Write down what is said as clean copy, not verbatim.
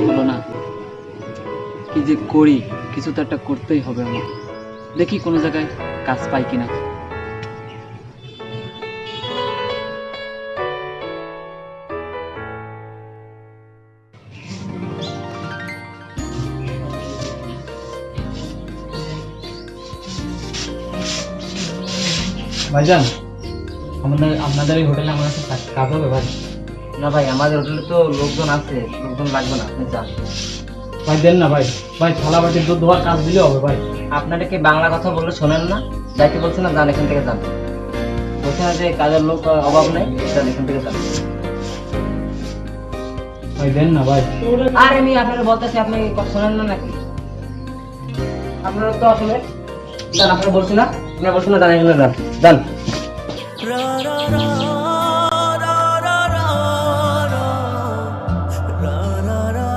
হলো না, কি যে করি, কিছু তো একটা করতেই হবে আমার। দেখি কোনো জায়গায় কাজ পাই কিনা। ভাইজান, আপনাদের এই হোটেলে আমার কাছে কাজ হবে ভাই? না ভাই, আমাদের হোটেলে তো লোকজন আছে, লোকজন লাগবে না, আপনি যান। ভাই দেন না ভাই, ভাই থালা বাটির দুধ ধোয়ার কাজ দিলে হবে ভাই। আপনারা কি বাংলা কথা বললে শোনেন না? যাইতে বলছে না, যান এখান থেকে যান। বলছে না যে কাজের লোক অভাব নেই, যান এখান থেকে যান। ভাই দেন না ভাই। আর আমি আপনারা বলতেছি, আপনি কথা শোনেন না নাকি? আপনারা তো আসলে যান, আপনারা বলছি না, আপনারা বলছি না, যান এখানে যান, যান।